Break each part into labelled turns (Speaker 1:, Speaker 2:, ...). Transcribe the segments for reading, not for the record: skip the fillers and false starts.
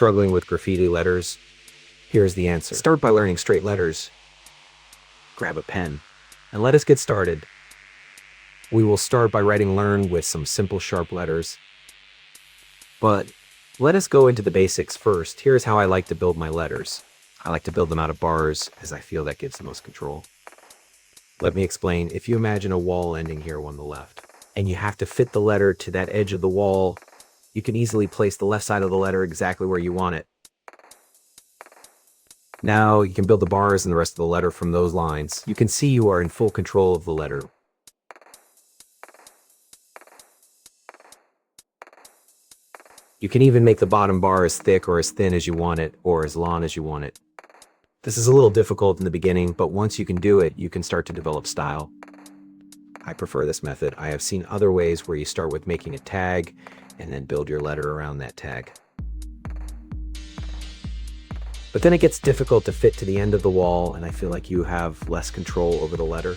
Speaker 1: Struggling with graffiti letters? Here's the answer. Start by learning straight letters. Grab a pen and let us get started. We will start by writing learn with some simple sharp letters. But let us go into the basics first. Here's how I like to build my letters. I like to build them out of bars as I feel that gives the most control. Let me explain. If you imagine a wall ending here on the left, and you have to fit the letter to that edge of the wall, you can easily place the left side of the letter exactly where you want it. Now you can build the bars and the rest of the letter from those lines. You can see you are in full control of the letter. You can even make the bottom bar as thick or as thin as you want it, or as long as you want it. This is a little difficult in the beginning, but once you can do it, you can start to develop style. I prefer this method. I have seen other ways where you start with making a tag and then build your letter around that tag. But then it gets difficult to fit to the end of the wall, and I feel like you have less control over the letter.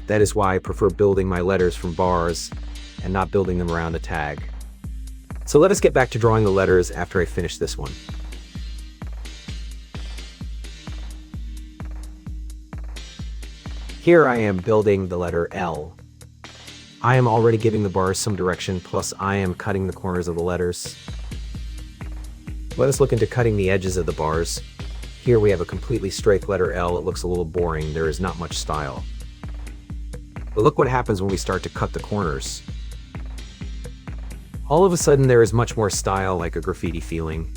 Speaker 1: That is why I prefer building my letters from bars and not building them around a tag. So let us get back to drawing the letters after I finish this one. Here I am building the letter L. I am already giving the bars some direction, plus I am cutting the corners of the letters. Let us look into cutting the edges of the bars. Here we have a completely straight letter L. It looks a little boring. There is not much style. But look what happens when we start to cut the corners. All of a sudden there is much more style, like a graffiti feeling.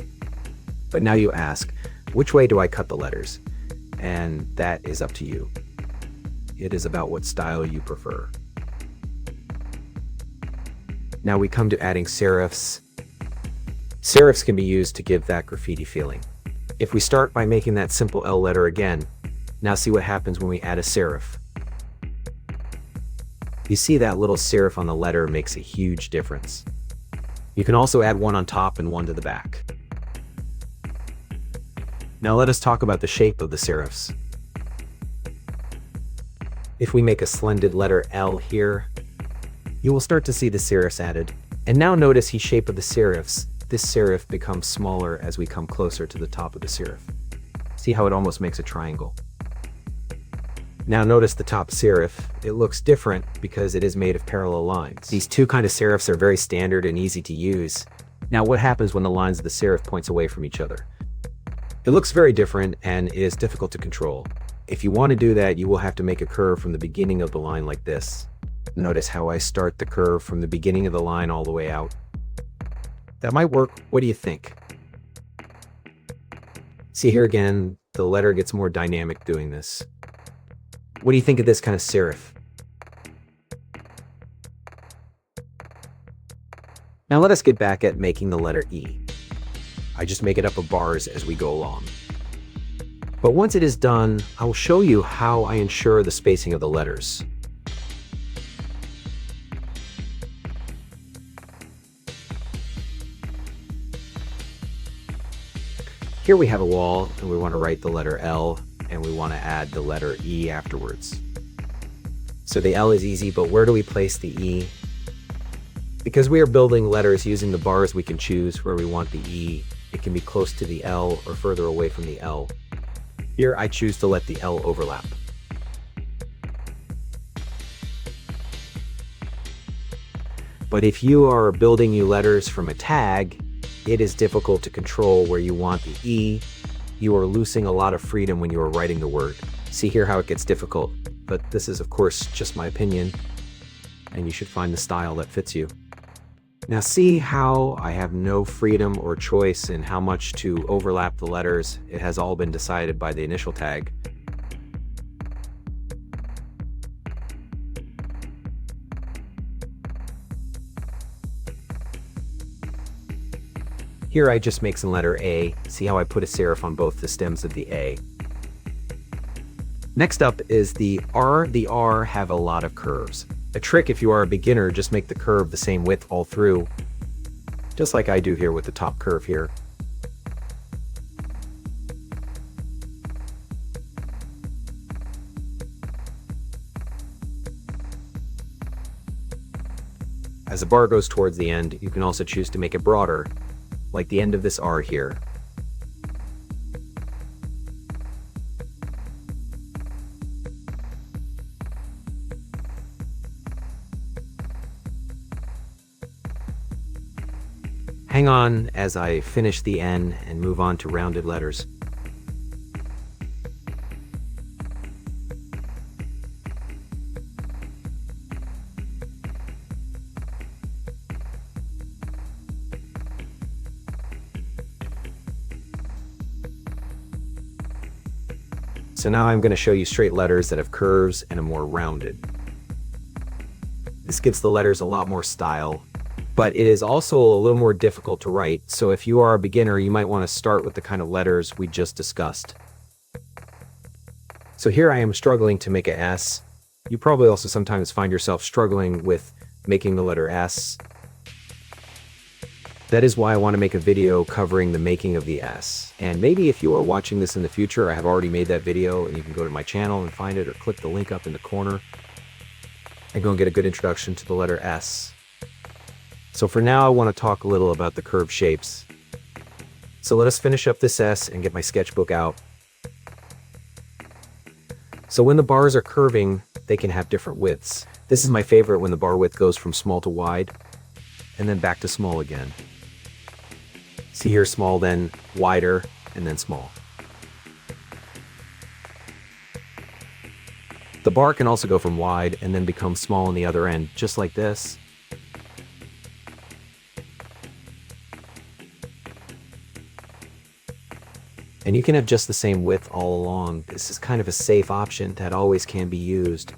Speaker 1: But now you ask, which way do I cut the letters? And that is up to you. It is about what style you prefer. Now we come to adding serifs. Serifs can be used to give that graffiti feeling. If we start by making that simple L letter again, now see what happens when we add a serif. You see that little serif on the letter makes a huge difference. You can also add one on top and one to the back. Now let us talk about the shape of the serifs. If we make a slanted letter L here, you will start to see the serifs added. And now notice the shape of the serifs. This serif becomes smaller as we come closer to the top of the serif. See how it almost makes a triangle. Now notice the top serif. It looks different because it is made of parallel lines. These two kind of serifs are very standard and easy to use. Now what happens when the lines of the serif points away from each other? It looks very different and is difficult to control. If you want to do that, you will have to make a curve from the beginning of the line like this. Notice how I start the curve from the beginning of the line all the way out. That might work. What do you think? See here again, the letter gets more dynamic doing this. What do you think of this kind of serif? Now let us get back at making the letter E. I just make it up of bars as we go along. But once it is done, I will show you how I ensure the spacing of the letters. Here we have a wall and we want to write the letter L and we want to add the letter E afterwards. So the L is easy, but where do we place the E? Because we are building letters using the bars, we can choose where we want the E. It can be close to the L or further away from the L. Here I choose to let the L overlap. But if you are building new letters from a tag, it is difficult to control where you want the E. You are losing a lot of freedom when you are writing the word. See here how it gets difficult, but this is of course just my opinion, and you should find the style that fits you. Now see how I have no freedom or choice in how much to overlap the letters. It has all been decided by the initial tag. Here I just make some letter A. See how I put a serif on both the stems of the A. Next up is the R. The R have a lot of curves. A trick if you are a beginner, just make the curve the same width all through, just like I do here with the top curve here. As the bar goes towards the end, you can also choose to make it broader. like the end of this R here. Hang on as I finish the N and move on to rounded letters. So now I'm going to show you straight letters that have curves and are more rounded. This gives the letters a lot more style, but it is also a little more difficult to write. So if you are a beginner, you might want to start with the kind of letters we just discussed. So here I am struggling to make an S. You probably also sometimes find yourself struggling with making the letter S. That is why I want to make a video covering the making of the S. And maybe if you are watching this in the future, I have already made that video and you can go to my channel and find it, or click the link up in the corner and go and get a good introduction to the letter S. So for now, I want to talk a little about the curved shapes. So let us finish up this S and get my sketchbook out. So when the bars are curving, they can have different widths. This is my favorite, when the bar width goes from small to wide and then back to small again. See here, small, then wider, and then small. The bar can also go from wide and then become small on the other end, just like this. And you can have just the same width all along. This is kind of a safe option that always can be used.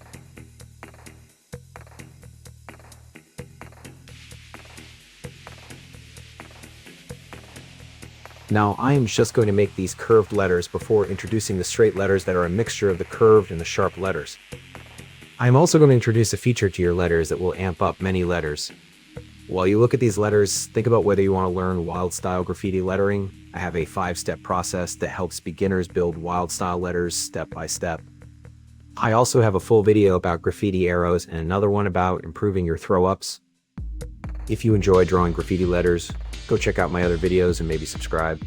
Speaker 1: Now, I am just going to make these curved letters before introducing the straight letters that are a mixture of the curved and the sharp letters. I am also going to introduce a feature to your letters that will amp up many letters. While you look at these letters, think about whether you want to learn wild style graffiti lettering. I have a 5-step process that helps beginners build wild style letters step by step. I also have a full video about graffiti arrows and another one about improving your throw-ups. If you enjoy drawing graffiti letters, go check out my other videos and maybe subscribe.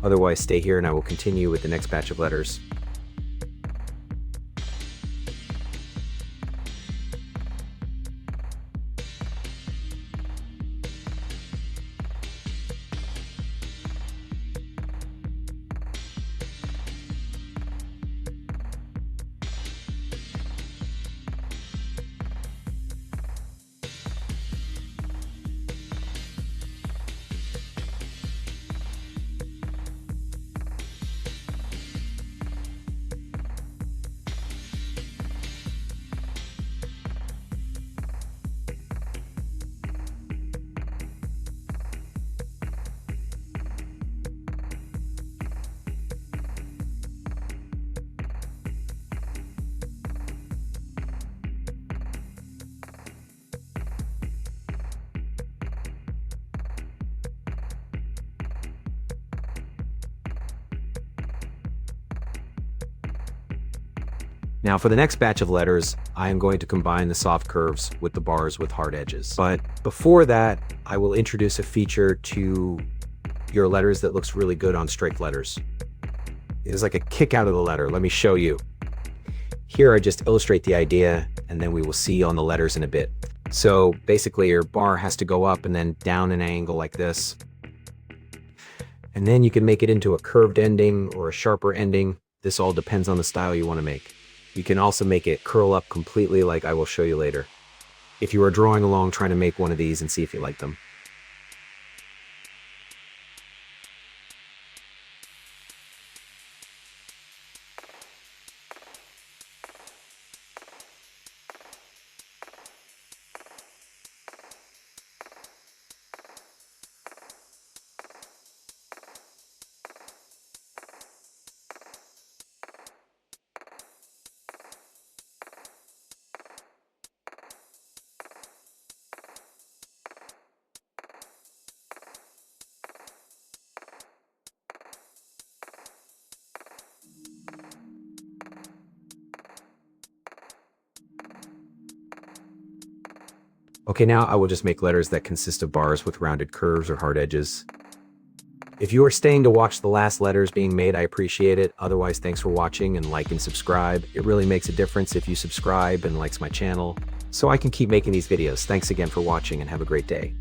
Speaker 1: Otherwise, stay here and I will continue with the next batch of letters. Now for the next batch of letters, I am going to combine the soft curves with the bars with hard edges. But before that, I will introduce a feature to your letters that looks really good on straight letters. It is like a kick out of the letter. Let me show you. Here I just illustrate the idea, and then we will see on the letters in a bit. So basically your bar has to go up and then down an angle like this. And then you can make it into a curved ending or a sharper ending. This all depends on the style you want to make. You can also make it curl up completely, like I will show you later, if you are drawing along trying to make one of these and see if you like them. Okay, now I will just make letters that consist of bars with rounded curves or hard edges. If you are staying to watch the last letters being made, I appreciate it. Otherwise, thanks for watching, and like and subscribe. It really makes a difference if you subscribe and likes my channel, so I can keep making these videos. Thanks again for watching and have a great day.